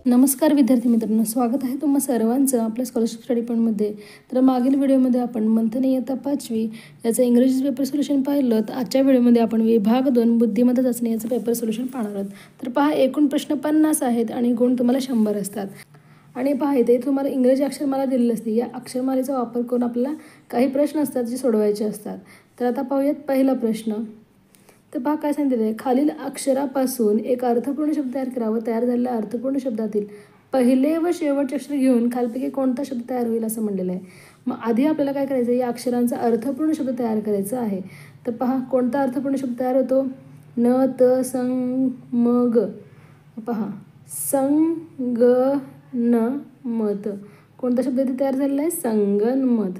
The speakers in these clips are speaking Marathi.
नमस्कार विद्यार्थी मित्रांनो, स्वागत आहे तुम्हा सर्वांचं आपल्या स्कॉलरशिप स्टडी पॉईंटमध्ये. तर मागील व्हिडिओमध्ये आपण मंथन इयत्ता 5वी याचं इंग्रजी पेपर सोल्युशन पाहिलं. तर आजच्या व्हिडिओमध्ये आपण विभाग 2 बुद्धिमत्ता चाचणी याचं पेपर सोल्युशन पाहणार आहोत. तर पहा, एकूण प्रश्न 50 आहेत आणि गुण तुम्हाला 100 असतात. आणि पहा, इथे तुम्हाला इंग्रजी अक्षरमाला दिलेली असते. या अक्षरमालेचा वापर करून आपल्याला काही प्रश्न असतात जे सोडवायचे असतात. तर आता पाहूयात पहिला प्रश्न. तर पहा काय सांगितलं आहे, खालील अक्षरापासून एक अर्थपूर्ण शब्द तयार करा व तयार झालेल्या अर्थपूर्ण शब्दातील पहिले व शेवटचे अक्षर घेऊन खालपैकी कोणता शब्द तयार होईल असं म्हणलेलं आहे. मग आधी आपल्याला काय करायचं आहे, या अक्षरांचा अर्थपूर्ण शब्द तयार करायचा आहे. तर पहा, कोणता अर्थपूर्ण शब्द तयार होतो? न त सं म ग. पहा, संग न मत. कोणता शब्द इथे तयार झालेला आहे? संगनमत.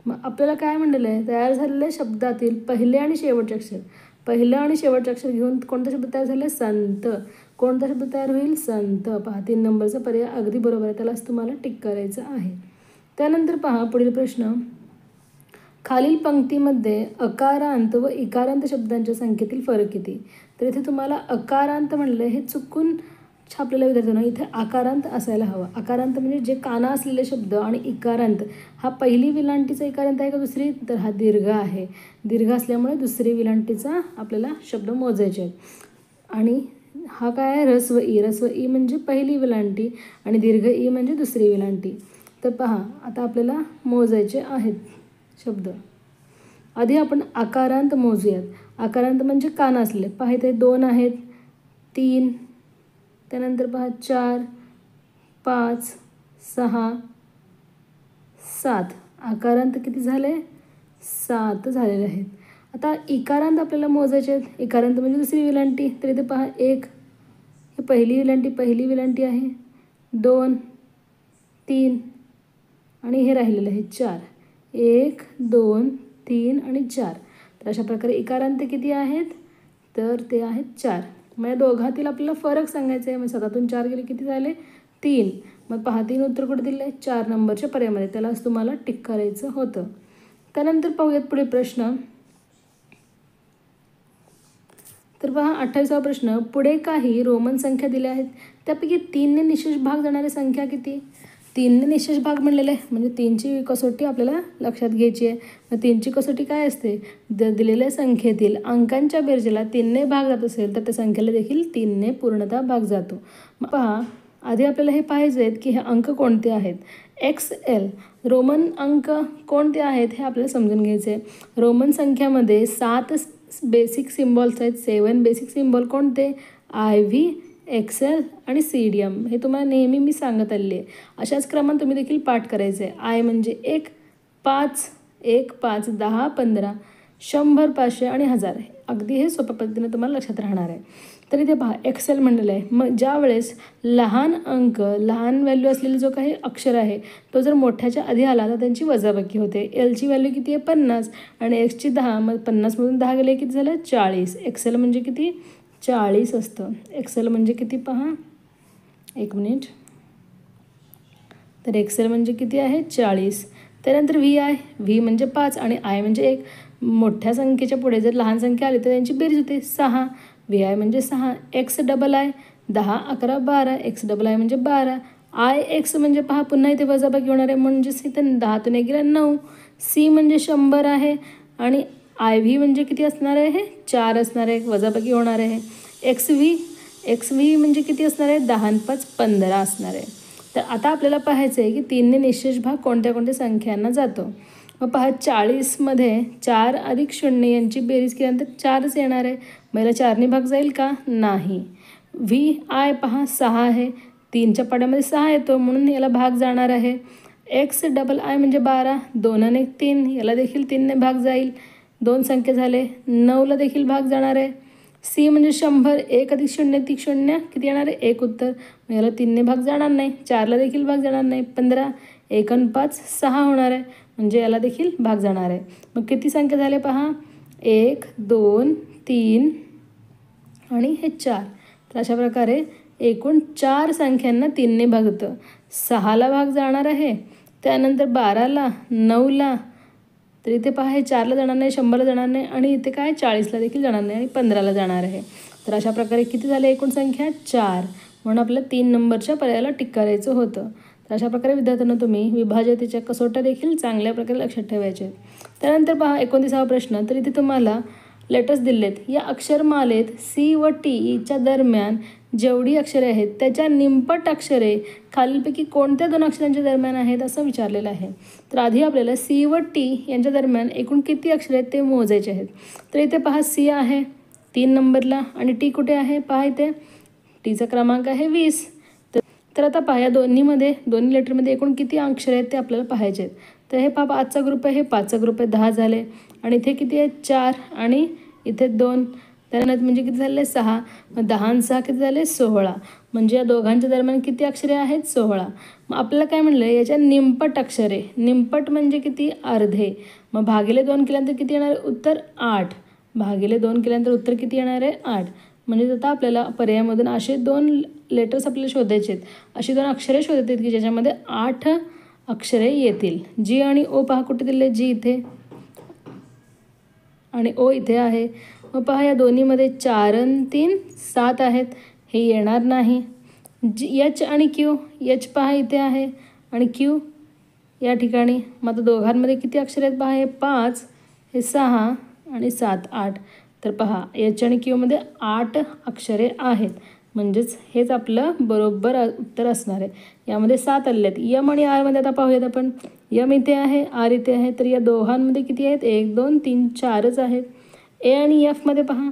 मग आपल्याला काय म्हणलेलं आहे, तयार झालेल्या शब्दातील पहिले आणि शेवटचे अक्षर, पहिलं आणि शेवटचे अक्षर घेऊन कोणता शब्द तयार झाला? संत. कोणता शब्द तयार होईल? संत. पहा, 3 नंबरचा पर्याय अगदी बरोबर आहे, त्यालाच तुम्हाला टिक करायचं आहे. त्यानंतर पहा पुढील प्रश्न. खालील पंक्तीमध्ये अकारांत व इकारांत शब्दांच्या संख्येतील फरक किती? तर इथे तुम्हाला अकारांत म्हणलं हे चुकून छापलेल्या विद्यार्थ्यांना इथे आकारांत असायला हवा. आकारांत म्हणजे जे काना असलेले शब्द. आणि इकारांत हा पहिली विलांटीचा इकारांत आहे का दुसरी? तर हा दीर्घ आहे. दीर्घ असल्यामुळे दुसरी विलांटीचा आपल्याला शब्द मोजायचे आहेत. आणि हा काय आहे? ऱ्हस्व ई. ऱ्हस्व ई म्हणजे पहिली विलांटी आणि दीर्घ ई म्हणजे दुसरी विलांटी. तर पहा, आता आपल्याला मोजायचे आहेत शब्द. आधी आपण आकारांत मोजूयात. आकारांत म्हणजे काना असलेले. पहा, इथे 2 आहेत, 3, त्यानंतर पहा 4, 5, 6, 7. आकारांत किती झाले? 7 झालेले आहेत. आता इकारांत आपल्याला मोजायचे आहेत. इकारांत म्हणजे दुसरी विलांटी. तर इथे पहा 1 ही पहिली विलांटी आहे, 2, 3 आणि हे राहिलेलं आहे 4. 1, 2, 3 आणि 4. तर अशा प्रकारे इकारांत किती आहेत? तर ते आहेत 4. मग या दोघातील आपल्याला फरक सांगायचा आहे. मग 7तून 4 गेले किती झाले? 3. मग पहा, 3 उत्तर कुठे दिले? 4 नंबरच्या पर्यायामध्ये. त्यालाच तुम्हाला टिक करायचं होतं. त्यानंतर पाहूयात पुढे प्रश्न. तर पहा 28वा प्रश्न. पुढे काही रोमन संख्या दिल्या आहेत, त्यापैकी 3ने निशेष भाग जाणारी संख्या किती? 3ने निशेष भाग म्हणलेलं आहे म्हणजे 3ची कसोटी आपल्याला लक्षात घ्यायची आहे. मग 3ची कसोटी काय असते? दिलेल्या संख्येतील अंकांच्या बेरजेला 3ने भाग जात असेल तर त्या संख्येला देखील 3ने पूर्णतः भाग जातो. मग पहा, आधी आपल्याला हे पाहायचे आहेत की हे अंक कोणते आहेत. XL रोमन अंक कोणते आहेत हे आपल्याला समजून घ्यायचे आहे. रोमन संख्यामध्ये 7 बेसिक सिम्बॉल्स आहेत. 7 बेसिक सिम्बॉल कोणते? IV, XL आणि CDM. हे तुम्हाला नेहमी मी सांगत आलेली आहे. अशाच क्रमाने तुम्ही देखील पाठ करायचं आहे. I म्हणजे 1, 5, 1, 5, 10, 15, 100, 500 आणि 1000. अगदी हे सोप्या पद्धतीने तुम्हाला लक्षात राहणार आहे. तर इथे पहा, XL म्हणलेलं आहे. मग ज्या वेळेस लहान अंक, लहान व्हॅल्यू असलेली जो काही अक्षर आहे तो जर मोठ्याच्या आधी आला तर त्यांची वजाबाकी होते. Lची व्हॅल्यू किती आहे? 50 आणि Xची 10. मग 50मधून 10 गेले किती झालं? 40. XL म्हणजे किती? 40 असतं. XL म्हणजे किती पहा, 1 मिनिट. तर XL म्हणजे किती आहे? 40. त्यानंतर VI. V म्हणजे 5 आणि I म्हणजे 1. मोठ्या संख्येच्या पुढे जर लहान संख्या आली तर त्यांची बेरीज होते 6. VI म्हणजे 6. XII 10, 11, 12. XII म्हणजे 12. IX म्हणजे पहा, पुन्हा इथे वजाबाकी होणार आहे म्हणजेच इथे 10तून 1 गेला 9. C म्हणजे 100 आहे आणि IV म्हणजे किती असणार आहे? 4 असणार आहे, वजाबाकी होणार आहे. XV म्हणजे किती असणार आहे? 10 आणि 5, 15 असणार आहे. तर आता आपल्याला पाहायचं आहे की 3ने निशेष भाग कोणत्या कोणत्या संख्यांना जातो. मग पहा, 40मध्ये 4 अधिक 0 यांची बेरीज केल्यानंतर 4च येणार आहे. मग याला 4ने भाग जाईल का? नाही. VI पहा 6 आहे, 3च्या पाड्यामध्ये 6 येतो म्हणून याला भाग जाणार आहे. XII म्हणजे 12, 2 आणि 1 3, याला देखील 3ने भाग जाईल. 2 संख्या झाले. 9ला देखील भाग जाणार आहे. C म्हणजे 100, 1 अधिक 0 अधिक 0 किती येणार आहे? 1 उत्तर. मग याला 3ने भाग जाणार नाही. 4ला देखील भाग जाणार नाही. 15, 1 आणि 5, 6 होणार आहे म्हणजे याला देखील भाग जाणार आहे. मग किती संख्या झाले पहा? 1, 2, 3 आणि हे 4. तर अशा प्रकारे एकूण 4 संख्यांना 3ने भाग होतं. 6ला भाग जाणार आहे, त्यानंतर 12ला, 9ला. तर इथे पहा, हे 4ला जाणार नाही, 100ला जाणार नाही आणि इथे काय 40ला देखील जाणार नाही आणि 15ला जाणार आहे. तर अशा प्रकारे किती झाले एकूण संख्या? 4. म्हणून आपल्याला 3 नंबरच्या पर्यायाला टिक करायचं होतं. तर अशा प्रकारे विद्यार्थ्यांना तुम्ही विभाज्यतेच्या कसोट्या देखील चांगल्या प्रकारे लक्षात ठेवायचे. त्यानंतर पहा 29वा प्रश्न. तर इथे तुम्हाला लेटर्स दिलेत. या अक्षरमालेत सी व टीच्या दरम्यान जेवढी अक्षरे आहेत त्याच्या निमपट अक्षरे खालीलपैकी कोणत्या 2 अक्षरांच्या दरम्यान आहेत असं विचारलेलं आहे. तर आधी आपल्याला सी व टी यांच्या दरम्यान एकूण किती अक्षरे आहेत ते मोजायचे आहेत. तर इथे पहा सी आहे 3 नंबरला आणि टी कुठे आहे पहा इथे. टीचा क्रमांक आहे 20. तर आता पहा या दोन्ही लेटरमध्ये एकूण किती अक्षरे आहेत ते आपल्याला पाहायचे आहेत. तर हे पहा 5चा ग्रुप आहे, हे 5चा ग्रुप आहे, 10 झाले. आणि इथे किती आहे 4 आणि इथे 2. त्यानंतर म्हणजे किती झाले 6. मग 10 आणि 6 किती झाले 16. म्हणजे या दोघांच्या दरम्यान किती अक्षरे आहेत 16. मग आपल्याला काय म्हणलं याच्या निमपट अक्षरे. निमपट म्हणजे किती अर्धे. मग भागिले 2 केल्यानंतर किती येणार आहे उत्तर 8. भागिले 2 केल्यानंतर उत्तर किती येणार आहे 8. म्हणजे आता आपल्याला पर्यायामधून असे 2 लेटर्स आपल्याला शोधायचे आहेत. अशी 2 अक्षरे शोधायची आहेत की ज्याच्यामध्ये 8 अक्षरे येतील. जी आणि ओ पहा कुठे दिले. जी इथे आणि ओ इथे आहे. मग पहा या दोन्हीमध्ये 4 आणि 3 7 आहेत. हे येणार नाही. एच आणि क्यू. एच पहा इथे आहे आणि क्यू या ठिकाणी. मग आता दोघांमध्ये किती अक्षरे आहेत पहा. हे 5, हे 6 आणि 7 8. तर पहा एच आणि क्यूमध्ये 8 अक्षरे आहेत. म्हणजेच हेच आपलं बरोबर उत्तर असणार आहे. यामध्ये 7 आलेले आहेत. यम आणि आरमध्ये आता पाहूयात आपण. यम इथे आहे, आर इथे आहे. तर या दोघांमध्ये किती आहेत 1 2 3 4च आहेत. ए आणि एफमध्ये पहा.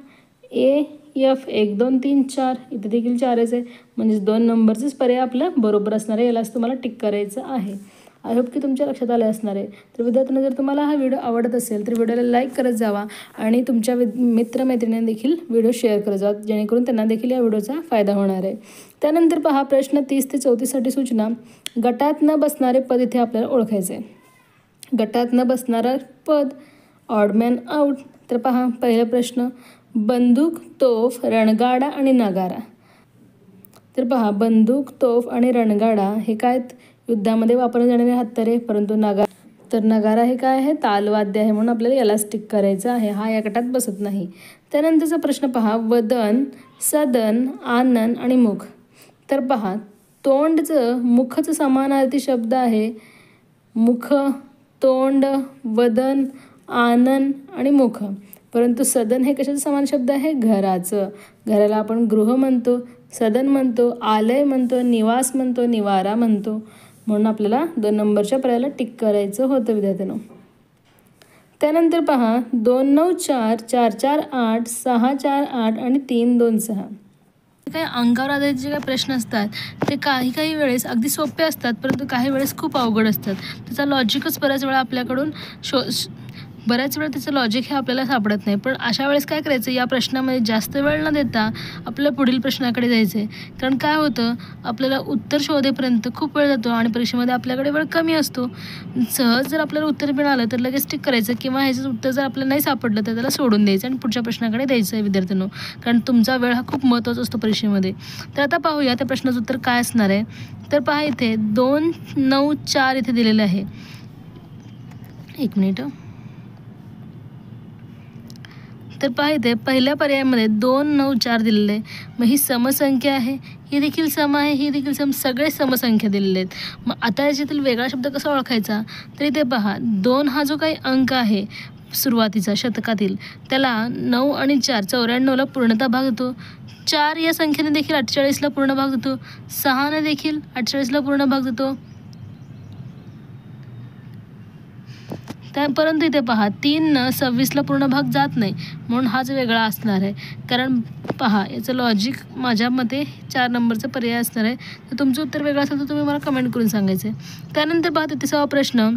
ए एफ 1 2 3 4 इथे देखील 4च आहे. म्हणजेच 2 नंबरचंच पर्याय आपलं बरोबर असणार आहे. यालाच तुम्हाला टिक करायचं आहे. आय होप की तुमच्या लक्षात आलं असणार आहे. तर विद्यार्थ्यांना जर तुम्हाला हा व्हिडिओ आवडत असेल तर व्हिडिओला लाईक करत जावा आणि तुमच्या मित्रमैत्रिणींना देखील व्हिडिओ शेअर करत जावा जेणेकरून त्यांना देखील या व्हिडिओचा फायदा होणार आहे. त्यानंतर पहा प्रश्न 30 ते 34साठी सूचना. गटात न बसणारे पद इथे आपल्याला ओळखायचे. गटात न बसणारा पद ऑडमॅन आउट. तर पहा पहिला प्रश्न बंदूक, तोफ, रणगाडा आणि नगारा. तर पहा बंदूक, तोफ आणि रणगाडा हे काय युद्धामध्ये वापरले जाणारे हत्यारे. परंतु नगारा हे काय आहे तालवाद्य आहे. म्हणून आपल्याला याला स्टिक करायचं आहे. हा या गटात बसत नाही. त्यानंतरचा प्रश्न पहा वदन, सदन, आनन आणि मुख. तर पहा तोंडचं मुखचं समानार्थी शब्द आहे मुख, तोंड, वदन, आनन आणि मुख. परंतु सदन हे कशाचं समान शब्द आहे घराचं. घराला आपण गृह म्हणतो, सदन म्हणतो, आलय म्हणतो, निवास म्हणतो, निवारा म्हणतो. म्हणून आपल्याला 2 नंबरच्या पर्यायाला टिक करायचं होतं विद्यार्थ्यांनो. त्यानंतर पहा 2 9 4 4 4 8 6 4 8 आणि 3 2 6. काही अंगावर आधारित जे काही प्रश्न असतात ते काही वेळेस अगदी सोपे असतात परंतु काही वेळेस खूप अवघड असतात. त्याचा लॉजिकच बऱ्याच वेळा आपल्याकडून बऱ्याच वेळा त्याचं लॉजिक हे आपल्याला सापडत नाही. पण अशा वेळेस काय करायचं या प्रश्नामध्ये जास्त वेळ न देता आपल्या पुढील प्रश्नाकडे जायचं आहे. कारण काय होतं आपल्याला उत्तर शोधेपर्यंत खूप वेळ जातो आणि परीक्षेमध्ये आपल्याकडे वेळ कमी असतो. सहज जर आपल्याला उत्तर मिळालं तर लगेच टिक करायचं किंवा ह्याचं उत्तर जर आपल्याला नाही सापडलं तर त्याला सोडून द्यायचं आणि पुढच्या प्रश्नाकडे द्यायचं आहे विद्यार्थ्यांनो. कारण तुमचा वेळ हा खूप महत्त्वाचा असतो परीक्षेमध्ये. तर आता पाहूया त्या प्रश्नाचं उत्तर काय असणार आहे. तर पहा इथे 2 9 4 इथे दिलेलं आहे. एक मिनिट. तर पहा इथे पहिल्या पर्यायामध्ये 2 9 4 दिलेले आहे. मग ही समसंख्या आहे, ही देखील सम आहे, ही देखील सगळे समसंख्या दिलेले आहेत. मग आता याच्यातील वेगळा शब्द कसा ओळखायचा. तर इथे पहा 2 हा जो काही अंक आहे सुरुवातीचा शतकातील त्याला 9 आणि 4 94ला पूर्णता भाग देतो. 4 या संख्येने देखील 48ला पूर्ण भाग देतो. 6ने देखील 48ला पूर्ण भाग देतो. परंतु इथे पहा 3 26ला पूर्ण भाग जात नाही म्हणून हाच वेगळा असणार आहे. कारण पहा याचं लॉजिक माझ्या मते 4 नंबरचा पर्याय असणार आहे. तर तुमचं उत्तर वेगळं असेल तर तुम्ही मला कमेंट करून सांगायचं आहे. त्यानंतर पहा 33वा प्रश्न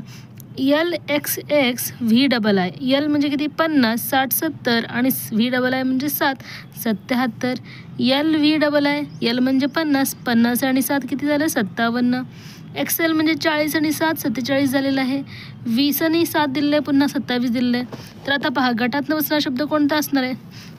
LXX VII. यल म्हणजे किती 50 60 70 आणि VII म्हणजे 7 77. LVII. यल म्हणजे 50 50 आणि 7 किती झालं 57. XL म्हणजे 40 आणि 7 47 झालेलं आहे. 20 आणि 7 दिलेलं आहे पुन्हा 27 दिलेलं आहे. तर आता पहा गटातनं बसणारा शब्द कोणता असणार आहे.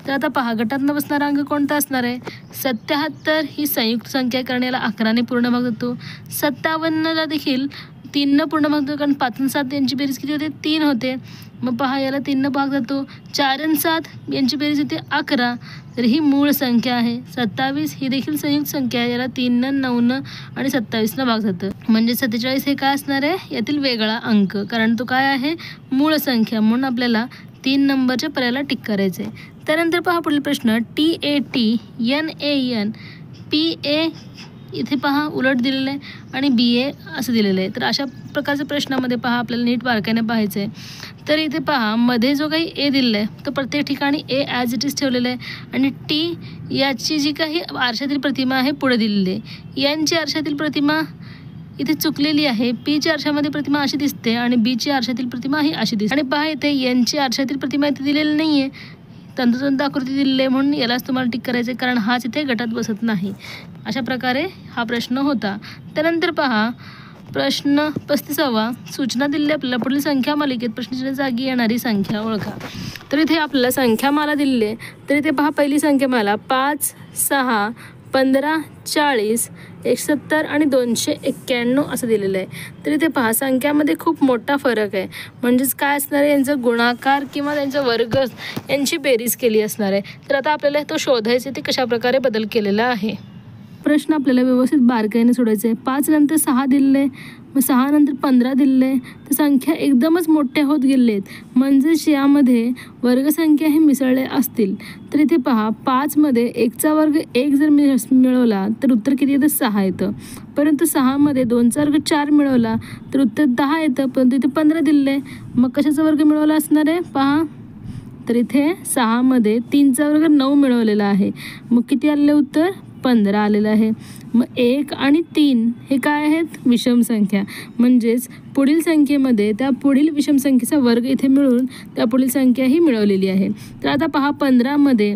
तर आता पहा गटातनं बसणारा अंक कोणता असणार आहे. 77 ही संयुक्त संख्या करण्याला 11ने पूर्ण भाग देतो. 57ला देखील 3 पूर्ण भाग जातो, कारण 5 आणि 7 यांची बेरीज किती होते? 3 होते. मग पहा याला 3 भाग जातो. 4 आणि 7 यांची बेरीज होते 11. तर ही मूळ संख्या आहे. 27 ही देखील संयुक्त संख्या आहे. याला 3 9 आणि 27 भाग जातं. म्हणजे 47 हे काय असणार आहे? यातील वेगळा अंक, कारण तो काय आहे? मूळ संख्या. म्हणून आपल्याला 3 नंबरच्या पर्यायाला टिक करायचं आहे. त्यानंतर पहा पुढील प्रश्न. TAT NAN PA इथे पहा उलट दिलेलं आहे आणि BA असं दिलेलं आहे. तर अशा प्रकारच्या प्रश्नामध्ये पहा आपल्याला नीट बारकाईने पाहायचं आहे. तर इथे पहा मध्ये जो काही A दिलेला आहे तो प्रत्येक ठिकाणी A ॲज इट इज ठेवलेला आहे आणि T याची जी काही आरशातील प्रतिमा आहे पुढे दिलेली आहे. यांची आरशातील प्रतिमा इथे चुकलेली आहे. P ची आरशामध्ये प्रतिमा अशी दिसते आणि B ची आरशातील प्रतिमा ही अशी दिसते. आणि पहा इथे यांची आरशातील प्रतिमा इथे दिलेली नाही आहे, तंतोतंत आकृती दिलेली आहे, म्हणून यालाच तुम्हाला टिक करायचं आहे, कारण हाच इथे गटात बसत नाही. अशा प्रकारे हा प्रश्न होता. त्यानंतर पहा प्रश्न 35वा. सूचना दिलेली आपल्याला पुढील संख्या मालिकेत प्रश्नाच्या जागी येणारी संख्या ओळखा. तर इथे आपल्याला संख्यामाला दिलेली आहे. तर इथे पहा पहिली संख्यामाला 5, 6, 15, 40, 170 आणि 291 असं दिलेलं आहे. तर इथे पहा संख्यामध्ये खूप मोठा फरक आहे. म्हणजेच काय असणार आहे? यांचा गुणाकार किंवा त्यांचा वर्ग यांची बेरीज केली असणार आहे. तर आता आपल्याला तो शोधायचे ते कशाप्रकारे बदल केलेला आहे. प्रश्न आपल्याला व्यवस्थित बारकाईने सोडायचं आहे. 5 नंतर 6 दिलेले, मग 6 नंतर 15 दिलेले, तर संख्या एकदमच मोठ्या होत गेले आहेत. म्हणजेच यामध्ये वर्गसंख्या हे मिसळले असतील. तर इथे पहा 5मध्ये 1चा वर्ग 1 जर मिळवला तर उत्तर किती येतं? 6 येतं. परंतु 6मध्ये 2चा वर्ग 4 मिळवला तर उत्तर 10 येतं. परंतु इथे 15 दिलेलं आहे. मग कशाचा वर्ग मिळवला असणार आहे? पहा तर इथे 6मध्ये 3चा वर्ग 9 मिळवलेला आहे. मग किती आलेलं उत्तर? 15 आलेलं आहे. मग 1 आणि 3 हे काय आहेत? विषम संख्या. म्हणजेच पुढील संख्येमध्ये त्या पुढील विषम संख्येचा वर्ग इथे मिळून त्या पुढील संख्या ही मिळवलेली आहे. तर आता पहा 15मध्ये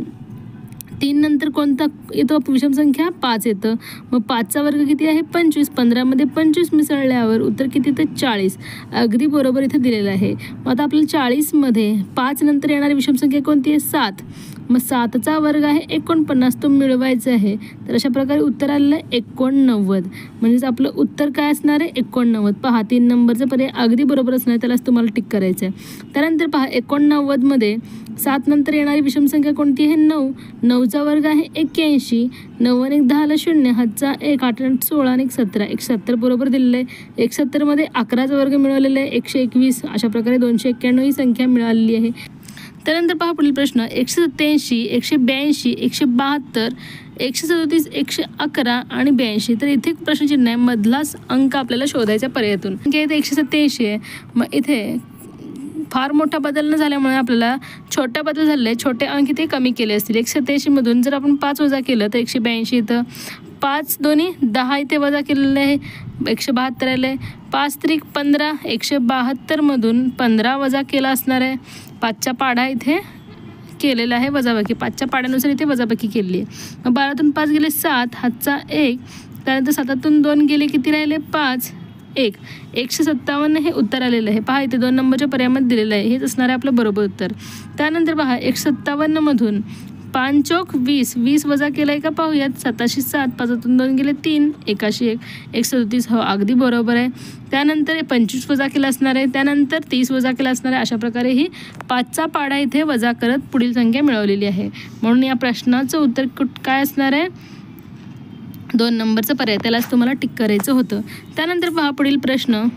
3 नंतर कोणता येतो विषम संख्या? 5 येतं. मग 5चा वर्ग किती आहे? 25. 15मध्ये 25 मिसळल्यावर उत्तर किती येतं? 40. अगदी बरोबर इथे दिलेलं आहे. मग आता आपल्याला 40मध्ये 5 नंतर येणारी विषम संख्या कोणती आहे? 7. मग 7चा वर्ग आहे 49, तो मिळवायचा आहे. तर अशा प्रकारे उत्तर आलेलं आहे 89. म्हणजेच आपलं उत्तर काय असणार आहे? 89. पहा 3 नंबरचं पर्याय अगदी बरोबर असणार आहे, त्यालाच तुम्हाला टिक करायचं आहे. त्यानंतर पहा 89मध्ये 7 नंतर येणारी विषम संख्या कोणती आहे? 9. 9चा वर्ग आहे 81. 9 आणि 10 ला 0, हातचा 1, 8 आणि 16 आणि 17. 170 बरोबर दिलेलं आहे. 170मध्ये 11चा वर्ग मिळवलेला आहे 121. अशा प्रकारे 291 ही संख्या मिळालेली आहे. त्यानंतर पहा पुढील प्रश्न. 187, 182, 172, 137, 111 आणि 82. तर इथे प्रश्नचिन्ह आहे, मधलाच अंक आपल्याला शोधायचा पर्यायातून. इथे 187 आहे. मग इथे फार मोठा बदल न झाल्यामुळे आपल्याला छोटा बदल झालेला आहे. छोटे अंक इथे कमी केले असतील. 187मधून जर आपण 5 वजा केलं तर 182 येतं. 5 दोन्ही 10 इथे वजा केलेलं आहे 172 आलं आहे. 5 त्रिक 15, 172मधून 15 वजा केला असणार आहे. 5चा पाढा इथे केलेला आहे वजाबाकी. 5च्या पाड्यानुसार इथे वजाबाकी केली आहे. मग 12तून 5 गेले 7, हातचा 1. त्यानंतर 7तून 2 गेले किती राहिले? 5. 1. 157 हे उत्तर आलेलं आहे. पहा इथे 2 नंबरच्या पर्यायामध्ये दिलेलं आहे. हेच असणार आहे आपलं बरोबर उत्तर. त्यानंतर पहा 157मधून 5 चौक 20, 20 वजा केला आहे का पाहूयात. 7शी 7, 5तून 2 गेले 3, 1शी 1, 137. हो अगदी बरोबर आहे. त्यानंतर 25 वजा केला असणार आहे. त्यानंतर 30 वजा केला असणार आहे. अशा प्रकारे ही 5चा पाढा इथे वजा करत पुढील संख्या मिळवलेली आहे. म्हणून या प्रश्नाचं उत्तर काय असणार आहे? 2 नंबरचं पर्याय, त्यालाच तुम्हाला टिक करायचं होतं. त्यानंतर पहा पुढील प्रश्न.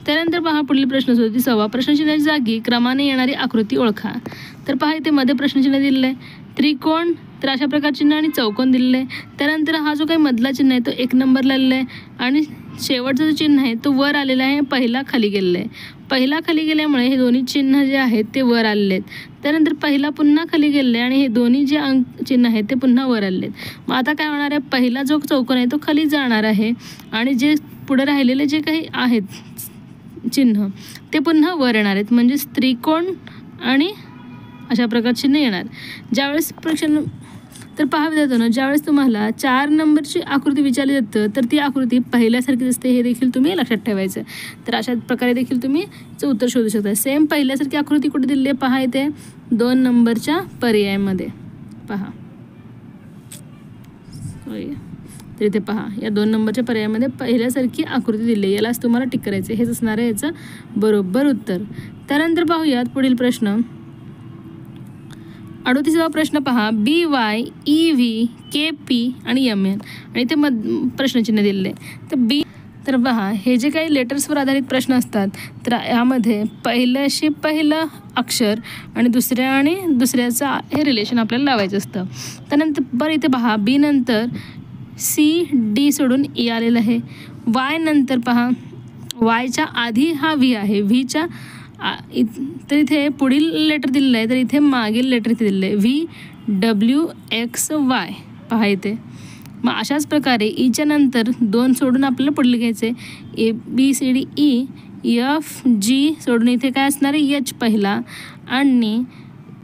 त्यानंतर पहा पुढील प्रश्न 37वा. प्रश्नचिन्हाच्या जागी क्रमाने येणारी आकृती ओळखा. तर पहा इथे मध्ये प्रश्नचिन्ह दिलेलं आहे. त्रिकोण, तर अशा प्रकार चिन्ह आणि चौकोन दिलेलं आहे. त्यानंतर हा जो काही मधला चिन्ह आहे तो 1 नंबरला आलेला आहे आणि शेवटचं जो चिन्ह आहे तो वर आलेला आहे, पहिला खाली गेलेला आहे. पहिला खाली गेल्यामुळे हे दोन्ही चिन्ह जे आहेत ते वर आलेले आहेत. त्यानंतर पहिला पुन्हा खाली गेलेला आहे आणि हे दोन्ही जे अंक चिन्ह आहेत ते पुन्हा वर आलेले आहेत. मग आता काय होणार आहे? पहिला जो चौकोन आहे तो खाली जाणार आहे आणि जे पुढे राहिलेले जे काही आहेत चिन्ह ते पुन्हा वर येणार आहेत. म्हणजेच त्रिकोण आणि अशा प्रकारचे चिन्ह येणार. ज्यावेळेस प्रश्न तर पहा विद्यार्थ्यांनो, ज्यावेळेस तुम्हाला 4 नंबरची आकृती विचारली जातं तर ती आकृती पहिल्यासारखीच असते, हे देखील तुम्ही लक्षात ठेवायचं. तर अशा प्रकारे देखील तुम्ही उत्तर शोधू शकता. सेम पहिल्यासारखी आकृती कुठे दिली आहे पहा इथे 2 नंबरच्या पर्यायामध्ये. पहा तर इथे पहा या 2 नंबरच्या पर्यायामध्ये पहिल्यासारखी आकृती दिली आहे, यालाच तुम्हाला टिक करायचं. हेच असणार आहे याचं बरोबर उत्तर. त्यानंतर पाहूयात पुढील प्रश्न. 38वा प्रश्न पहा. BY, EV, KP आणि MN आणि इथे प्रश्नचिन्ह दिलेले आहे. तर बी तर पहा हे जे काही लेटर्सवर आधारित प्रश्न असतात तर यामध्ये पहिलं अक्षर आणि दुसऱ्याचं हे रिलेशन आपल्याला लावायचं असतं. त्यानंतर बरं इथे पहा बी नंतर CD सोडून E आलेलं आहे. Y नंतर पहा वायच्या आधी हा V आहे, व्हीच्या तर इथे पुढील लेटर दिलेलं आहे, तर इथे मागील लेटर इथे दिलेलं आहे VWXY पहा इथे. मग अशाच प्रकारे ईच्या नंतर 2 सोडून आपल्याला पुढील घ्यायचं आहे ABCDE FG सोडून इथे काय असणार आहे H पहिला आणि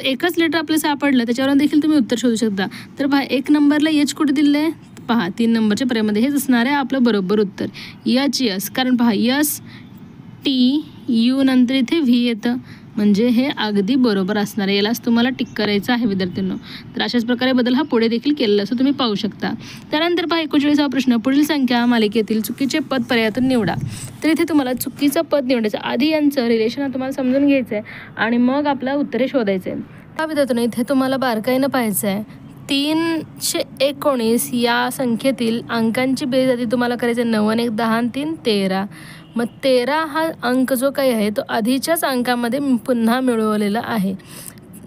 एकच लेटर आपल्याला सापडलं त्याच्यावरून देखील तुम्ही उत्तर शोधू शकता. तर पहा 1 नंबरला H कुठे दिलं आहे पहा 3 नंबरच्या पर्यायामध्ये हेच असणार आहे आपलं बरोबर उत्तर HS. कारण पहा STU नंतर इथे V येतं म्हणजे हे अगदी बरोबर असणार आहे. यालाच तुम्हाला टिक करायचं आहे विद्यार्थ्यांनो. तर अशाच प्रकारे बदल हा पुढे देखील केलेला असं तुम्ही पाहू शकता. त्यानंतर पहा 39वा प्रश्न. पुढील संख्या मालिकेतील चुकीचे पद पर्यायातून निवडा. तर इथे तुम्हाला चुकीचं पद निवडायचं, आधी यांचं रिलेशन तुम्हाला समजून घ्यायचं आहे आणि मग आपला उत्तरे शोधायचे. हा विद्यार्थ्यांनो इथे तुम्हाला बारकाईनं पाहायचं आहे. 319 या संख्येतील अंकांची बेरीज आधी तुम्हाला करायची आहे. 9 1 10 3 13. मग 13 हा अंक जो काही आहे तो आधीच्याच अंकामध्ये पुन्हा मिळवलेला आहे.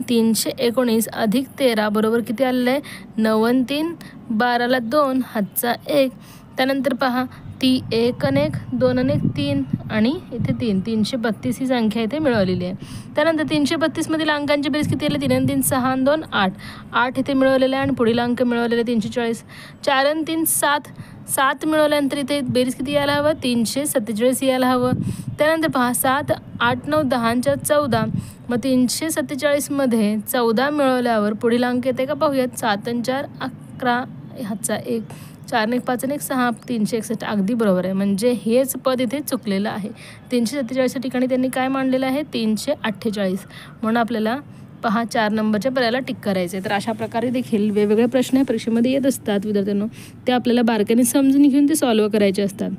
319 अधिक 13 बरोबर किती आलेलं आहे 9 3 12ला 2 हातचा 1. त्यानंतर पहा ती 1 1 2 1 3 आणि इथे 3 332 ही संख्या इथे मिळवलेली आहे. त्यानंतर 332 मधील अंकांची बेरीज किती आली 3 3 6 2 8 8 इथे मिळवलेले आहे आणि पुढील अंक मिळवलेले 340. 4 3 7 7 मिळवल्यानंतर इथे बेरीज किती यायला हवं 347 यायला हवं. त्यानंतर पहा 7 8 9 10च्या 14. मग 347 मध्ये 14 मिळवल्यावर पुढील अंक येते का पाहूयात. 7 4 11 हातचा 1 4 1 5 1 6 361 अगदी बरोबर आहे. म्हणजे हेच पद इथे चुकलेलं आहे. 347च्या ठिकाणी त्यांनी काय मांडलेलं आहे 348 म्हणून आपल्याला पहा 4 नंबरच्या पर्यायाला टिक करायचे. तर अशा प्रकारे देखील वेगवेगळे प्रश्न परीक्षेमध्ये येत असतात विद्यार्थ्यांनो, ते आपल्याला बारकाईने समजून घेऊन ते सॉल्व्ह करायचे असतात.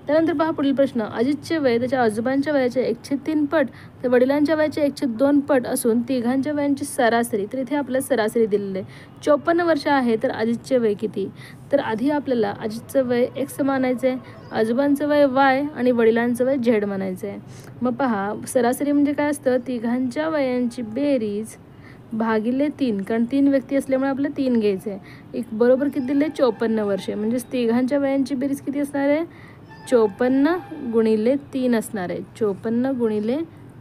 त्यानंतर पहा पुढील प्रश्न. अजितचे वय त्याच्या आजोबांच्या वयाचे 1/3 पट तर वडिलांच्या वयाचे 1/2 पट असून तिघांच्या वयांची सरासरी. तर इथे आपल्याला सरासरी दिलेली आहे. 54 वर्ष आहे तर अजितचे वय किती. तर आधी आपल्याला अजितचं वय X मानायचं आहे, आजोबांचं वय Y आणि वडिलांचं वय Z मानायचं आहे. मग पहा सरासरी म्हणजे काय असतं तिघांच्या वयांची बेरीज भागिले 3 कारण 3 व्यक्ती असल्यामुळे आपल्याला 3 घ्यायचं आहे. एक बरोबर किती दिले 54 वर्षे म्हणजेच तिघांच्या वयांची बेरीज किती असणार आहे 54 गुणिले 3 असणार आहे. 54 गुणिले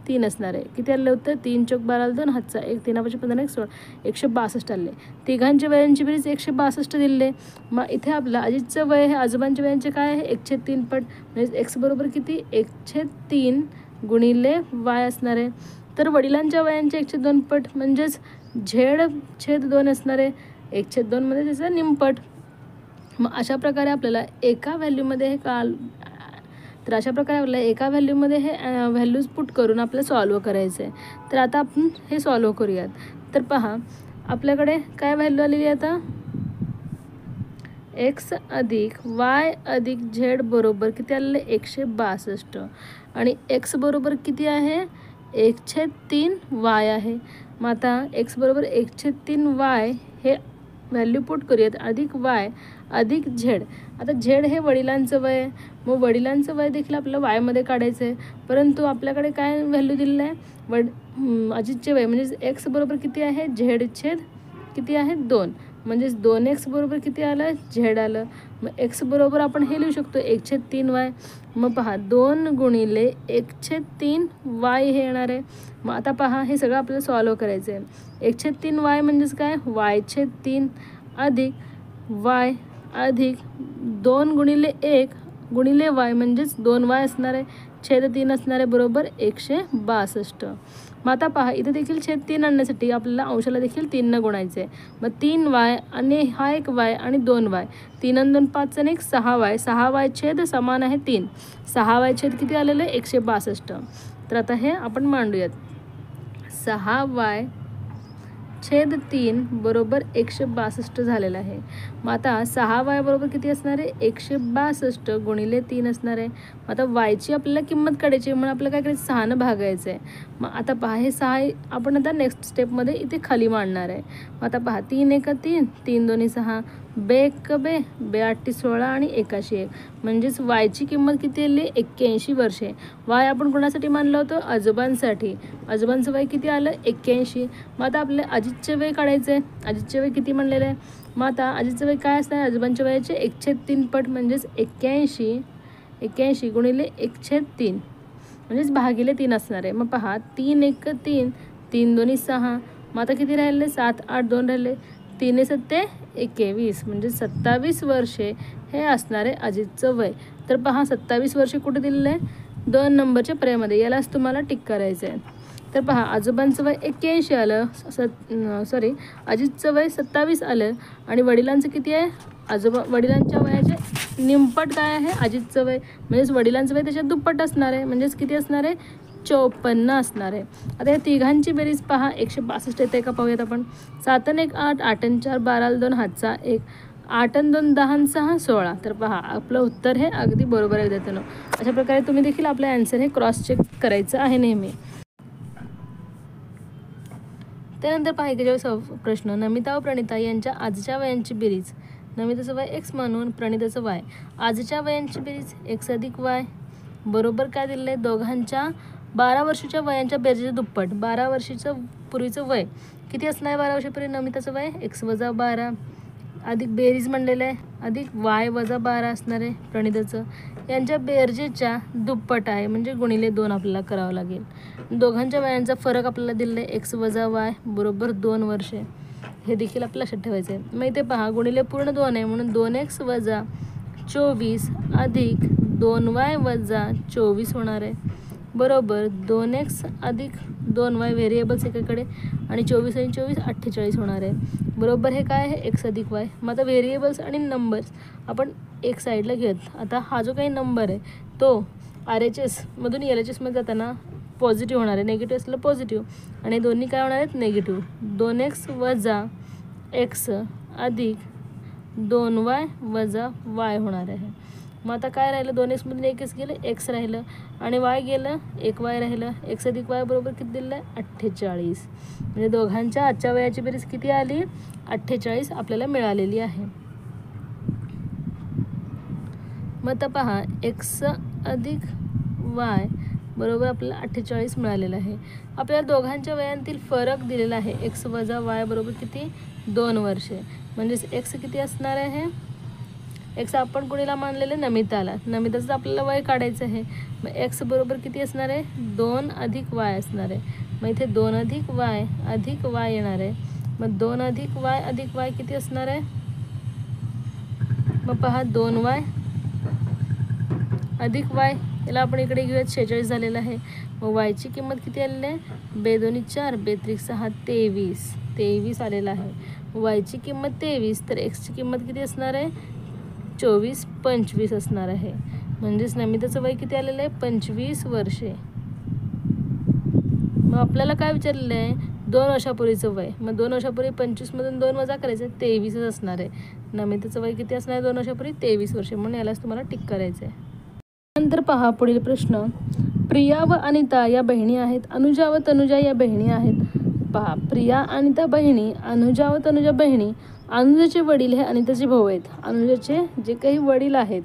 3 असणार आहे. किती आलं होतं 3 चौक 12 2 हातचा 1 3 5 15 1 16 162 आले. तिघांच्या वयांची बेरीज 162 दिले. मग इथे आपलं अजितचं वय हे आजोबांच्या वयांचे काय आहे 1/3 पट म्हणजे X बरोबर किती 1/3 गुणिले Y असणार आहे. तर वडिलांच्या वयांचे 1/2 पट म्हणजेच Z/2 असणार आहे. 1/2 मध्ये त्याचा निमपट. मग अशा प्रकारे आपल्याला एका व्हॅल्यूमध्ये हे तर अशा प्रकारे आपल्याला एका व्हॅल्यूमध्ये हे व्हॅल्यूज पुट करून आपल्याला सॉल्व्ह करायचं आहे. तर आता आपण हे सॉल्व्ह करूयात. तर पहा आपल्याकडे काय व्हॅल्यू आलेली आहे आता X अधिक Y अधिक Z बरोबर किती आलेलं आहे 162 आणि X बरोबर किती आहे 1/3 Y आहे. मग आता X बरोबर 1/3 Y हे व्हॅल्यू पुट करूयात अधिक Y अधिक Z. आता Z हे वडिलांचं वय आहे मग वडिलांचं वय देखील आपल्याला वायमध्ये काढायचं आहे. परंतु आपल्याकडे काय व्हॅल्यू दिलेलं आहे अजितचे वय म्हणजेच X बरोबर किती आहे Z/2 किती आहे 2 म्हणजेच 2X बरोबर किती आलं Z आलं. मग X बरोबर आपण हे लिहू शकतो 1/3 Y. मग पहा 2 गुणिले 1/3 Y हे येणार आहे. मग आता पहा हे सगळं आपल्याला सॉल्व्ह करायचं आहे. 1/3 Y म्हणजेच काय Y/3 अधिक Y अधिक 2 गुणिले 1 गुणिले Y म्हणजेच 2Y असणार आहे छेद 3 असणार आहे बरोबर 162. मग आता पहा इथे देखील छेद 3 आणण्यासाठी आपल्याला अंशाला देखील 3 न गुणायचे आहे. मग 3Y आणि हा एक Y आणि 2Y 3 आणि 2 5 आणि 1 6Y 6Y छेद समान आहे 3 6Y छेद किती आलेलं आहे 162. तर आता हे आपण मांडूयात 6Y छेद 3 बरोबर 162 झालेला आहे. मग आता 6y बरोबर किती असणार आहे? 162 गुणिले 3 असणार आहे. मग आता yची आपल्याला किंमत काढायची म्हणून आपल्याला काय करायचं? 6 भागायचं आहे. मग आता पहा हे 6 आपण आता नेक्स्ट स्टेपमध्ये इथे खाली मांडणार आहे. मग आता पहा 3 1 3, 3 2 6, बे 1 बे, बे 8 16 आणि 1 1. म्हणजेच yची किंमत किती आली? 81 वर्षे. y आपण कोणासाठी मानलं होतं? आजोबांसाठी. आजोबांचं वय किती आलं? 81. मग आता आपले अजितचे वय काढायचे आहे. अजितचे वय किती म्हणलेलं आहे? मग आता अजितचं वय काय असणार? आजोबांच्या वयाचे 1/3 पट म्हणजेच 81 गुणिले 1/3 म्हणजेच भागिले 3 असणार आहे. मग पहा 3 1 3, 3 2 6. मग आता किती राहिले? 7 8 2 राहिले. 3 7 21 म्हणजे 27 वर्षे हे असणारे अजितचं वय. तर पहा 27 वर्षे कुठे दिलेलं आहे? 2 नंबरच्या पर्यायामध्ये. यालाच तुम्हाला टिक करायचं आहे. तर पहा आजोबांचं वय 81 आलं, अजितचं वय 27 आलं आणि वडिलांचं किती आहे? वडिलांच्या वयाचे निमपट काय आहे? अजितचं वय. म्हणजेच वडिलांचं वय त्याच्यात दुप्पट असणार आहे. म्हणजेच किती असणार आहे? 54 असणार आहे. आता या तिघांची बेरीज पहा 162 येते का पाहूयात आपण. 7 1 8, 8 4 12 2 हातचा 1, 8 2 10 6 16. तर पहा आपलं उत्तर हे अगदी बरोबर आहे विद्यार्थ्यांनो. अशा प्रकारे तुम्ही देखील आपलं आन्सर हे क्रॉस चेक करायचं आहे नेहमी. त्यानंतर पहा इकडे प्रश्न, नमिता व प्रणिता यांच्या आजच्या वयांची बेरीज. नमिताचं वय x म्हणून प्रणिताचं y. आजच्या वयांची बेरीज x अधिक y बरोबर काय दिलं आहे? दोघांच्या 12 वर्षाच्या वयांच्या बेरजेचं दुप्पट. 12 वर्षाचं पूर्वीचं वय किती असणार आहे? 12 वर्षापूर्वी नमिताचं वय x - 12 अधिक बेरीज म्हणलेलं आहे अधिक y - 12 असणार आहे प्रणिताचं. यांच्या बेरजेच्या दुप्पट आहे म्हणजे गुणिले 2 आपल्याला करावं लागेल. दोघांच्या वयांचा फरक आपल्याला दिलेला आहे x - y बरोबर 2 वर्षे. हे देखील आपल्याला लक्षात ठेवायचं आहे. मग इथे पहा गुणिले पूर्ण 2 आहे म्हणून 2x - 24 अधिक 2y - 24 होणार आहे बरोबर 2x अधिक 2y व्हेरिएबल्स एकाकडे आणि 24 आणि 24 48 होणार आहे बरोबर. हे काय आहे? x अधिक y. मग आता व्हेरिएबल्स आणि नंबर्स आपण एक साईडला घेत. आता हा जो काही नंबर आहे तो RHS मधून LHS मध्ये जाताना पॉझिटिव्ह होणार आहे. निगेटिव्ह असलं पॉझिटिव्ह आणि दोन्ही काय होणार आहेत? निगेटिव्ह. 2x - x अधिक 2y - y होणार आहे. मग आता काय राहिलं? 2x मधून 1x गेलं, x राहिलं आणि y गेलं, 1y राहिलं. x अधिक y बरोबर किती दिलं आहे? 48. म्हणजे दोघांच्या आजच्या वयाची बेरीज किती आली? 48 आपल्याला मिळालेली आहे. मग आता पहा x अधिक y बरोबर आपल्याला 48 मिळालेलं आहे. आपल्याला दोघांच्या वयांतील फरक दिलेला आहे x - y बरोबर किती? 2 वर्षे. म्हणजेच x किती असणार आहे? x आपण कुणीला मानलेलं? नमिताला. नमिताचं आपल्याला वय काढायचं आहे. मग x बरोबर किती असणार आहे? 2 अधिक y असणार आहे. मग इथे 2 अधिक y अधिक y येणार आहे. मग 2 अधिक y अधिक y किती असणार आहे? मग पहा 2y अधिक y याला आपण इकडे घेऊयात 46 झालेलं आहे. मग yची किंमत किती आलेली आहे? 2 2 4 2 3 6 23 आलेला आहे. yची किंमत 23 तर xची किंमत किती असणार आहे? 24 25 असणार आहे. म्हणजेच नमिताचं वय किती आलेलं आहे? 25 वर्षे. मग आपल्याला काय विचारलेलं आहे? 2 वर्षापूर्वीचं वय. मग 2 वर्षापूर्वी 25 मधून 2 वजा करायचं 23 असणार आहे. नमिताचं वय किती असणार आहे 2 वर्षापूर्वी? 23 वर्षे. म्हणून यालाच तुम्हाला टिक करायचं आहे. नंतर पहा पुढील प्रश्न, प्रिया व अनिता या बहिणी आहेत, अनुजा व तनुजा या बहिणी आहेत. पहा प्रिया अनिता बहिणी, अनुजा व तनुजा बहिणी. अनुजाचे वडील हे अनिताचे भाऊ आहेत. अनुजाचे जे काही वडील आहेत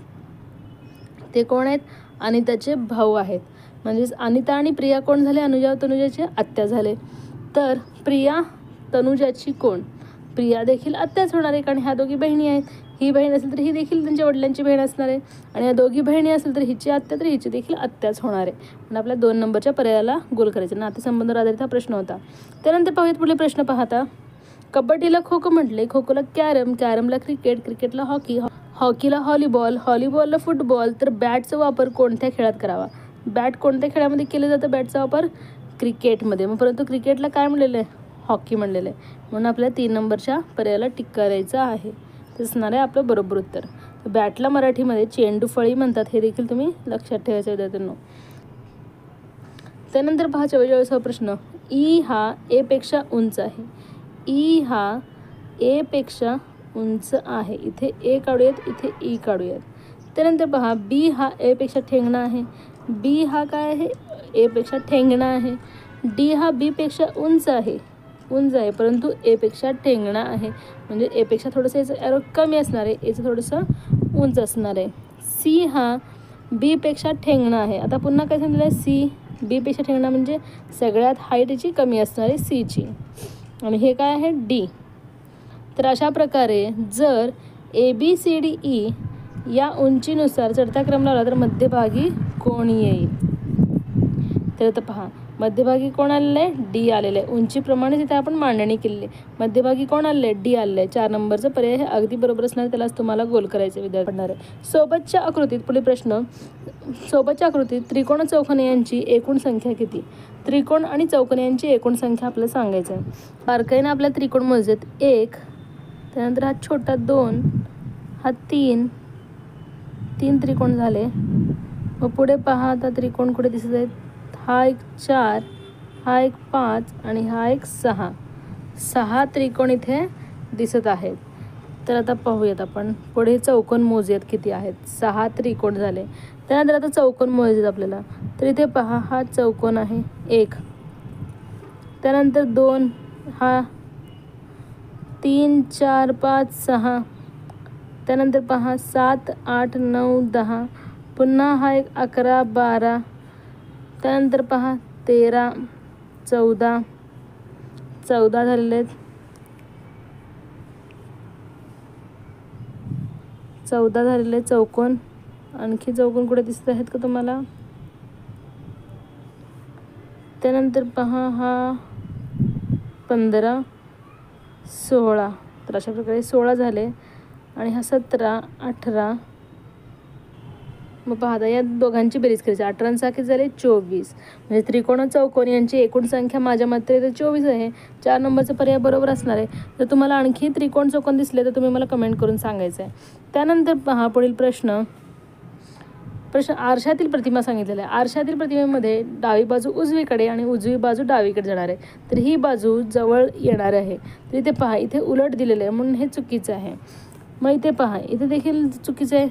ते कोण आहेत? अनिताचे भाऊ आहेत. म्हणजेच अनिता आणि प्रिया कोण झाले? अनुजा व तनुजाचे आत्या झाले. तर प्रिया तनुजाची कोण? प्रिया देखील आत्याच होणार आहे कारण ह्या दोघी बहिणी आहेत. ही बहीण असेल तर ही देखील त्यांच्या वडिलांची बहीण असणार आहे आणि या दोघी बहिणी असेल तर हिची आत्या तर हिची देखील आत्याच होणार आहे. म्हणून आपल्या 2 नंबरच्या पर्यायाला गोल करायचं. नातेसंबंधावर आधारित हा प्रश्न होता. त्यानंतर पाहूयात पुढील प्रश्न. पाहता कबड्डीला खो खो म्हटले, खो खोला कॅरम, कॅरमला क्रिकेट, क्रिकेटला हॉकी, हॉकीला हॉलीबॉल, हॉलीबॉलला फुटबॉल. तर बॅटचा वापर कोणत्या खेळात करावा? बॅट कोणत्या खेळामध्ये केलं जातं? बॅटचा वापर क्रिकेटमध्ये. मग परंतु क्रिकेटला काय म्हणलेलं आहे? हॉकी म्हणलेलं आहे. म्हणून आपल्या 3 नंबरच्या पर्यायाला टिक करायचं आहे. ते असणार आहे आपलं बरोबर उत्तर. बॅटला मराठीमध्ये चेंडू फळी म्हणतात. हे देखील तुम्ही लक्षात ठेवायचं विद्यार्थ्यांनो. त्यानंतर पहा 44 प्रश्न, ई हा ए पेक्षा उंच आहे. ई हा ए पेक्षा उंच आहे. इथे ए काढूयात, इथे ई काढूयात. त्यानंतर पहा बी हा ए पेक्षा ठेंगणा आहे. बी हा काय आहे, ए पेक्षा ठेंगणा आहे. डी हा बी पेक्षा उंच आहे, परंतु ए पेक्षा ठेंगणा आहे. म्हणजे ए पेक्षा थोडंसं याचं ॲरो कमी असणार आहे, याचं थोडंसं उंच असणार आहे. सी हा बी पेक्षा ठेंगणा आहे. आता पुन्हा काय सांगितलं आहे, सी बी पेक्षा ठेंगणा म्हणजे सगळ्यात हाईट याची कमी असणार आहे सीची. आणि हे काय आहे, डी. तर अशा प्रकारे जर A B C D E या उंचीनुसार चढता क्रम लावला तर मध्यभागी कोण येईल. तर आता पहा मध्यभागी कोण आलेलं आहे, डी आलेलं आहे. उंचीप्रमाणे तिथे आपण मांडणी केलेली आहे. मध्यभागी कोण आलेलं आहे, डी आलेलं आहे. 4 नंबरचं पर्याय हे अगदी बरोबर असणार, त्यालाच तुम्हाला गोल करायचे विद्यार्थी पडणार आहे. सोबतच्या आकृतीत पुढील प्रश्न, सोबतच्या आकृतीत त्रिकोण चौकोनी यांची एकूण संख्या किती. त्रिकोण आणि चौकोनी यांची एकूण संख्या आपल्याला सांगायचं आहे. बारकाईनं आपल्या त्रिकोण मोजत 1, त्यानंतर हा छोटा 2, हा 3 त्रिकोण झाले. मग पुढे पहा आता त्रिकोण कुठे दिसत आहेत, हा एक 4, हा एक 5 आणि हा एक 6 त्रिकोण इथे दिसत आहेत. तर आता पाहूयात आपण पुढे चौकोन मोजूयात किती आहेत. 6 त्रिकोण झाले. त्यानंतर आता चौकोन मोजायचे आपल्याला. तर इथे पहा हा चौकोन आहे 1, त्यानंतर 2, हा 3 4 5 6, त्यानंतर पहा 7 8 9 10, पुन्हा हा एक 11 12, त्यानंतर पहा 13 14 झालेले आहेत. 14 झालेले चौकोन. आणखी चौकोन कुठे दिसत आहेत का तुम्हाला. त्यानंतर पहा हा 15 16. तर अशा प्रकारे 16 झाले. आणि हा 17 18. मग पाहता या दोघांची बेरीज करायची. 18 आणि 6 किती झाले, 24. म्हणजे त्रिकोण चौकोन यांची एकूण संख्या माझ्या मते तर 24 आहे. 4 नंबरचा पर्याय बरोबर असणार आहे. जर तुम्हाला आणखी त्रिकोण चौकोन दिसले तर तुम्ही मला कमेंट करून सांगायचं आहे. त्यानंतर पहा पुढील प्रश्न आरशातील प्रतिमा सांगितलेला आहे. आरशातील प्रतिमेमध्ये डावी बाजू उजवीकडे आणि उजवी बाजू डावीकडे जाणार आहे. तर ही बाजू जवळ येणार आहे. तर इथे पहा इथे उलट दिलेलं आहे म्हणून हे चुकीचं आहे. मग इथे पहा इथे देखील चुकीचं आहे.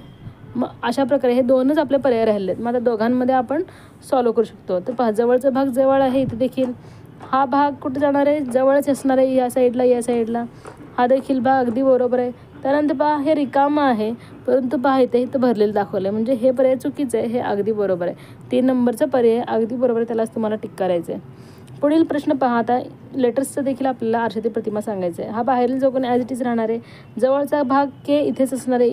मग अशा प्रकारे हे दोनच आपले पर्याय राहिले आहेत. मग आता दोघांमध्ये आपण सॉल्व करू शकतो. तर पहा जवळचा भाग जवळ आहे, इथे देखील हा भाग कुठे जाणार आहे, जवळच असणार आहे या साईडला. हा देखील भाग अगदी बरोबर आहे. त्यानंतर पहा हे रिकामं आहे, परंतु पहा इथं भरलेलं दाखवलं आहे. म्हणजे हे पर्याय चुकीचं आहे, हे अगदी बरोबर आहे. 3 नंबरचा पर्याय अगदी बरोबर आहे, त्यालाच तुम्हाला टिक करायचं आहे. पुढील प्रश्न पहा आता लेटर्सचं देखील आपल्याला आरशातील प्रतिमा सांगायचं आहे. हा बाहेरील चौकोन ॲज इट इज राहणार आहे. जवळचा भाग के इथेच असणार आहे,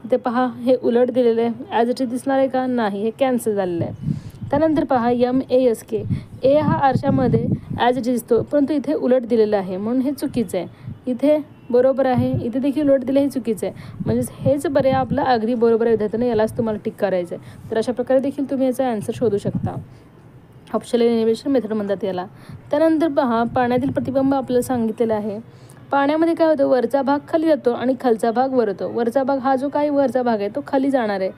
इथे पहा हे उलट दिलेलं आहे. ॲज इट इज दिसणार आहे का, नाही, हे कॅन्सल झालेलं आहे. त्यानंतर पहा MASK, ए हा आरशामध्ये ॲज इट इज दिसतो, परंतु इथे उलट दिलेलं आहे म्हणून हे चुकीचं आहे. इथे बरोबर आहे, इथे देखील उलट दिलं, हे चुकीचं आहे. म्हणजेच हेच पर्याय आपला अगदी बरोबर आहे विद्यार्थ्यांना, यालाच तुम्हाला टिक करायचं आहे. तर अशा प्रकारे देखील तुम्ही याचा आन्सर शोधू शकता. ऑप्शनल एलिमिनेशन मेथड म्हणतात याला. त्यानंतर पहा पाण्यातील प्रतिबिंब आपल्याला सांगितलेलं आहे. पाण्यामध्ये काय होतं, वरचा भाग खाली जातो आणि खालचा भाग वर होतो. वरचा भाग हा जो काही वरचा भाग आहे तो खाली जाणार आहे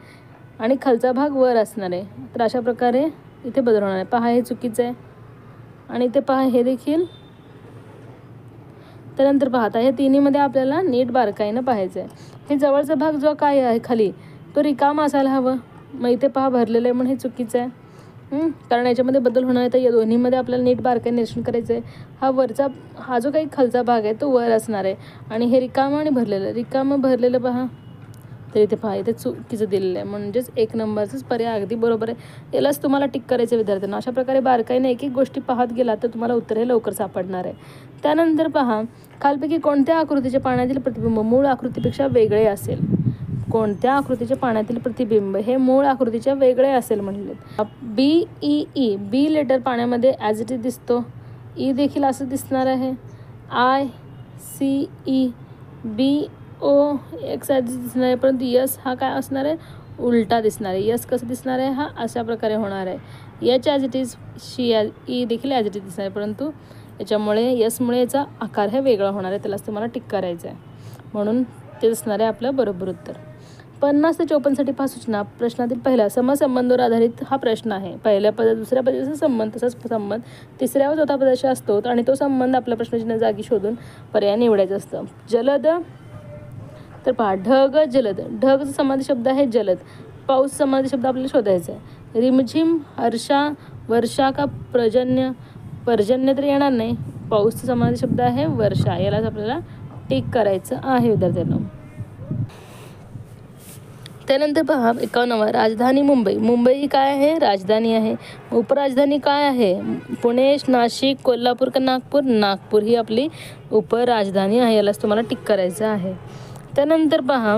आणि खालचा भाग वर असणार आहे. तर अशा प्रकारे इथे बदल होणार आहे. पहा हे चुकीचं आहे आणि इथे पहा हे देखील. त्यानंतर पाहता हे तिन्हीमध्ये आपल्याला नीट बारकाईनं पाहायचं आहे. हे जवळचा भाग जो काय आहे खाली तो रिकामा असायला हवं. मग इथे पहा भरलेलं आहे म्हणून हे चुकीचं आहे. कारण याच्यामध्ये बदल होणार आहे. तर या दोन्हीमध्ये आपल्याला नीट बारकाईने निरीक्षण करायचं आहे. हा जो काही खालचा भाग आहे तो वर असणार आहे आणि हे रिकामं भरलेलं पहा. तर इथे पहा इथे चुकीचं दिलेलं आहे. म्हणजेच 1 नंबरचाच पर्याय अगदी बरोबर आहे. यालाच तुम्हाला टिक करायचं विद्यार्थ्यांना. अशा प्रकारे बारकाईने एक गोष्टी पाहत गेला तर तुम्हाला उत्तर हे लवकर सापडणार आहे. त्यानंतर पहा खालपैकी कोणत्या आकृतीचे पाण्यातील प्रतिबिंब मूळ आकृतीपेक्षा वेगळे असेल. कोणत्या आकृतीचे पाण्यातील प्रतिबिंब हे मूळ आकृतीच्या वेगळे असेल म्हणले. BEE, बी लेटर पाण्यामध्ये ॲज इट इज दिसतो. ई देखील असं दिसणार आहे. ICE, BO x as it दिसणार आहे, परंतु यस हा काय असणार आहे, उलटा दिसणार आहे. यस कसं दिसणार आहे, हा अशा प्रकारे होणार आहे. H as it is, E देखील ॲज इट इज दिसणार आहे, परंतु याच्यामुळे यसमुळे याचा आकार हे वेगळा होणार आहे. त्यालाच तुम्हाला टिक करायचं आहे. म्हणून ते दिसणार आहे आपलं बरोबर उत्तर. 50 ते 54साठी पहा सूचना. प्रश्नातील पहिला समसंबंधावर आधारित हा प्रश्न आहे. पहिल्या पद दुसऱ्या पदाचा संबंध तसाच संबंध तिसऱ्या व चौथ्या पदाशी असतो आणि तो संबंध आपल्या प्रश्नाची जागी शोधून पर्याय निवडायचा असतं. जलद तर पहा ढग जलद. ढगचा समाधी शब्द आहे जलद. पाऊस समाधी शब्द आपल्याला शोधायचा आहे. रिमझिम हर्षा वर्षा का पर्जन्य. पर्जन्य तर येणार नाही. पाऊसचा समाधी शब्द आहे वर्षा. यालाच आपल्याला टिक करायचं आहे विद्यार्थ्यांनो. त्यानंतर पहा 51वा राजधानी मुंबई. मुंबई ही काय आहे? राजधानी आहे. उपराजधानी काय आहे? पुणे नाशिक कोल्हापूर का नागपूर? नागपूर ही आपली उपराजधानी आहे. यालाच तुम्हाला टिक करायचं आहे. त्यानंतर पहा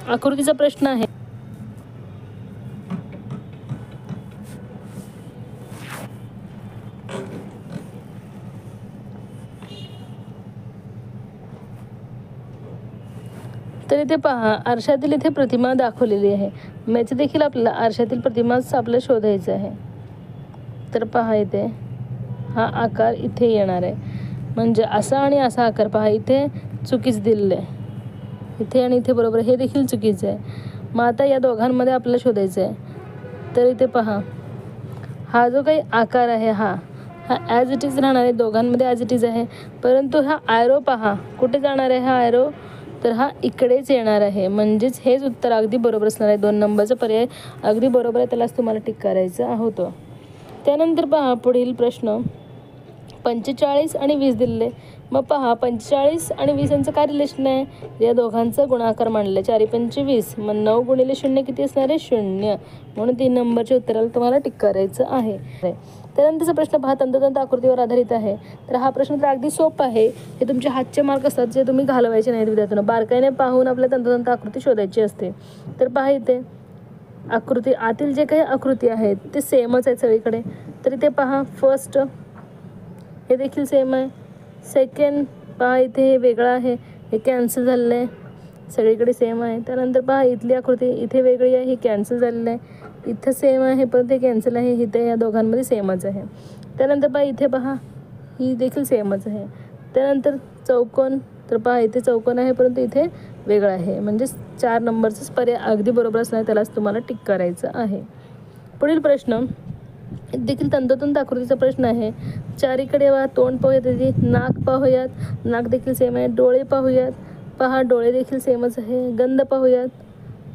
आकृतीचा प्रश्न आहे. तर इथे पहा आरशातील इथे प्रतिमा दाखवलेली आहे. मग याचे देखील आपल्याला आरशातील प्रतिमाच आपल्याला शोधायचं आहे. तर पहा इथे हा आकार इथे येणार आहे. म्हणजे असा आणि असा आकार पहा इथे चुकीच दिलेलं आहे. इथे आणि इथे बरोबर हे देखील चुकीचं आहे. मग आता या दोघांमध्ये आपल्याला शोधायचं आहे. तर इथे पहा हा जो काही आकार आहे हा ॲज इट इज राहणार आहे. दोघांमध्ये ॲज इट इज आहे. परंतु हा ॲरो पहा कुठे जाणार आहे? हा ॲरो तर हा इकडेच येणार आहे. म्हणजेच हेच उत्तर अगदी बरोबर असणार आहे. 2 नंबरचा पर्याय अगदी बरोबर आहे. त्यालाच तुम्हाला टिक करायचं होतं. त्यानंतर पहा पुढील प्रश्न 45 आणि 20 दिलेले. मग पहा 45 आणि 20 यांचं काय रिलेशन आहे? या दोघांचं गुणाकार मांडलं. 4 पंचे 20. मग 9 गुणिले 0 किती असणार आहे? 0. म्हणून 3 नंबरच्या उत्तराला तुम्हाला टिक करायचं आहे. त्यानंतरचा प्रश्न पहा तंतोतंत आकृतीवर आधारित आहे. तर हा प्रश्न तर अगदी सोपा आहे. हे तुमचे हातचे मार्क असतात जे तुम्ही घालवायचे नाहीत विद्यार्थ्यांना. बारकाईने पाहून आपल्या तंतोतंत आकृती शोधायची असते. तर पहा इथे आकृती आतील जे काही आकृती आहेत ते सेमच आहेत सगळीकडे. तर इथे पहा फर्स्ट हे देखील सेम आहे. सेकंड पहा इथे हे वेगळं आहे. हे कॅन्सल झालेलं आहे. सगळीकडे सेम आहे. त्यानंतर पहा इथली आकृती इथे वेगळी आहे. ही कॅन्सल झालेलं आहे. इथं सेम आहे पण ते कॅन्सल आहे. इथे या दोघांमध्ये सेमच आहे. त्यानंतर पहा इथे पहा ही देखील सेमच आहे. त्यानंतर चौकोन तर पहा इथे चौकोन आहे परंतु इथे वेगळं आहे. म्हणजे 4 नंबरचाच पर्याय अगदी बरोबर असणार. त्यालाच तुम्हाला टिक करायचं आहे. पुढील प्रश्न देखील तंतोतंत आकृतीचा प्रश्न आहे. चारीकडे वा तोंड पाहूयात. इथे नाक पाहूयात. नाक देखील सेम आहे. डोळे पाहूयात. पहा डोळे देखील सेमच आहे. गंध पाहूयात.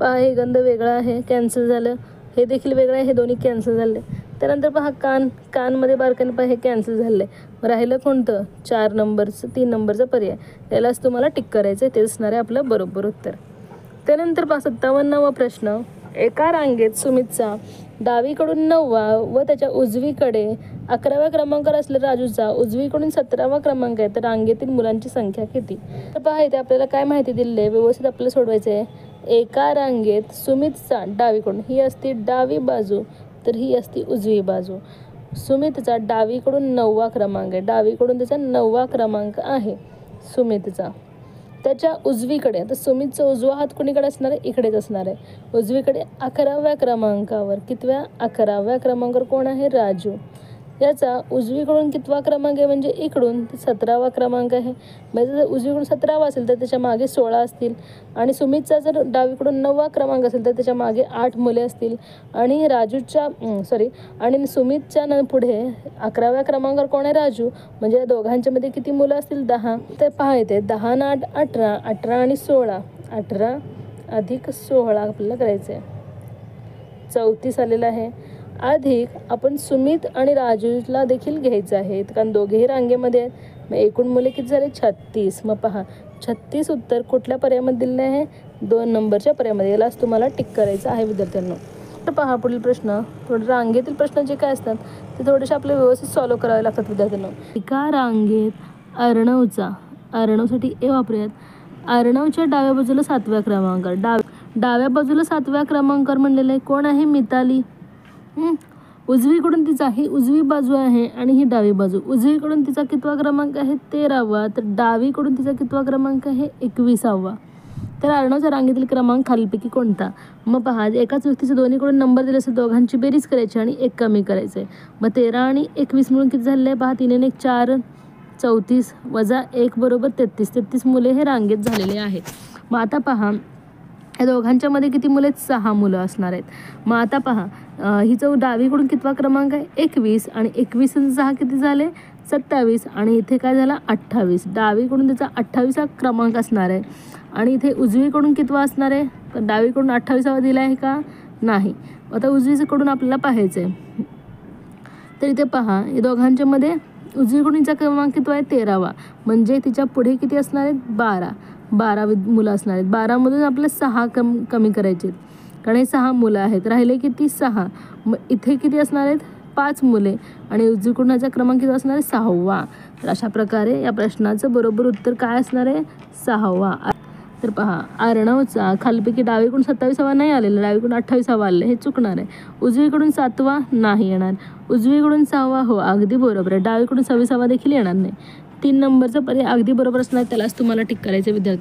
पहा हे गंध वेगळा आहे. कॅन्सल झालं. हे देखील वेगळं आहे. हे दोन्ही कॅन्सल झाले. त्यानंतर पहा कान. कानमध्ये बारकाईने पहा हे कॅन्सल झालं आहे. राहिलं कोणतं? 4 नंबरचं 3 नंबरचा पर्याय. यालाच तुम्हाला टिक करायचं आहे. ते असणार आहे आपलं बरोबर उत्तर. त्यानंतर पहा 57वा प्रश्न. एका रांगेत सुमितचा डावीकडून 9वा व त्याच्या उजवीकडे 11व्या क्रमांकावर असलेला राजूचा उजवीकडून 17वा क्रमांक आहे. तर रांगेतील मुलांची संख्या किती? तर पहा इथे आपल्याला काय माहिती दिलेली आहे व्यवस्थित आपल्याला सोडवायचं आहे. एका रांगेत सुमितचा डावीकडून ही असती डावी बाजू तर ही असती उजवी बाजू. सुमितचा डावीकडून 9वा क्रमांक आहे. डावीकडून त्याचा 9वा क्रमांक आहे सुमितचा. त्याच्या उजवीकडे आता सुमितचा उजवा हात कुणीकडे असणार आहे? इकडेच असणार आहे. उजवीकडे 11व्या क्रमांकावर. कितव्या? 11व्या क्रमांकावर कोण आहे? राजू. याचा उजवीकडून कितवा क्रमांक आहे? म्हणजे इकडून 17वा क्रमांक आहे. म्हणजे जर उजवीकडून 17वा असेल तर त्याच्या मागे 16 असतील. आणि सुमितचा जर डावीकडून 9वा क्रमांक असेल तर त्याच्या मागे 8 मुले असतील. आणि राजूच्या आणि सुमितच्या पुढे 11व्या क्रमांकावर कोण आहे? राजू. म्हणजे या दोघांच्यामध्ये किती मुलं असतील? 10. तर पहा येते 10 आणि 8 18. 18 आणि 16 18 अधिक 16 आपल्याला करायचं आहे. 34 आलेलं आहे. अधिक आपण सुमित आणि राजूला देखील घ्यायचं आहे कारण दोघेही रांगेमध्ये आहेत. मग एकूण मुले किती झाले? 36. मग पहा 36 उत्तर कुठल्या पर्यायामध्ये दिलेलं आहे? 2 नंबरच्या पर्यायामध्ये. यालाच तुम्हाला टिक करायचं आहे विद्यार्थ्यांनो. तर पहा पुढील प्रश्न. थोडं रांगेतील प्रश्न जे काय असतात ते थोडेसे आपल्याला व्यवस्थित सॉल्व्ह करावे लागतात विद्यार्थ्यांनो. एका रांगेत अर्णवसाठी ए वापरूयात. अर्णवच्या डाव्या बाजूला 7व्या क्रमांकावर. डाव्या बाजूला 7व्या क्रमांकावर म्हणलेलं आहे कोण आहे? मिताली. उजवीकडून तिचा ही उजवी बाजू आहे आणि ही डावी बाजू. उजवीकडून तिचा कितवा क्रमांक आहे? 13वा. तर डावीकडून तिचा कितवा क्रमांक आहे? 21वा. तर अर्णवच्या रांगेतील क्रमांक खालीलपैकी कोणता? मग पहा एकाच व्यक्तीचे दोन्हीकडून नंबर दिले असेल दोघांची बेरीज करायची आणि एक कमी करायचं आहे. मग 13 आणि 21 मिळून किती झालेलं आहे? पहा 3 आणि 1 4 34 वजा 1 बरोबर 33. 33 मुले हे रांगेत झालेले आहेत. मग आता पहा या दोघांच्या मध्ये किती मुलं आहेत? 6 मुलं असणार आहेत. मग आता पहा, हिचं डावीकडून कितवा क्रमांक आहे? 21 आणि 21 आणि 6 किती झाले? 27 आणि इथे काय झाला? 28. डावीकडून त्याचा 28वा क्रमांक असणार आहे आणि इथे उजवीकडून कितवा असणार आहे? तर डावीकडून 28वा दिला आहे का? नाही. आता उजवीकडून आपल्याला पाहायचं आहे. तर इथे पहा, या दोघांच्या मध्ये उजवीकडून हिचा क्रमांक किती आहे? 13वा. म्हणजे तिच्या पुढे किती असणार आहेत? 12 मुलं असणार आहेत. 12मधून आपल्याला 6 कमी करायचे कारण हे 6 मुलं आहेत. राहिले किती? 6. मग इथे किती असणार आहेत? 5 मुले आणि उजवीकडून ह्याचा क्रमांक किती असणार आहे? 6वा. तर अशा प्रकारे या प्रश्नाचं बरोबर उत्तर काय असणार आहे? 6वा. तर पहा, अर्णवचा खालपैकी डावीकडून 27वा नाही आलेला, डावीकडून 28वा आलेला, हे चुकणार आहे. उजवीकडून 7वा नाही येणार. उजवीकडून 6वा हो अगदी बरोबर आहे. डावीकडून 26वा देखील येणार नाही. 3 नंबरचा पर्याय अगदी बरोबर असणार, त्यालाच तुम्हाला टिक करायचं विद्यार्थी.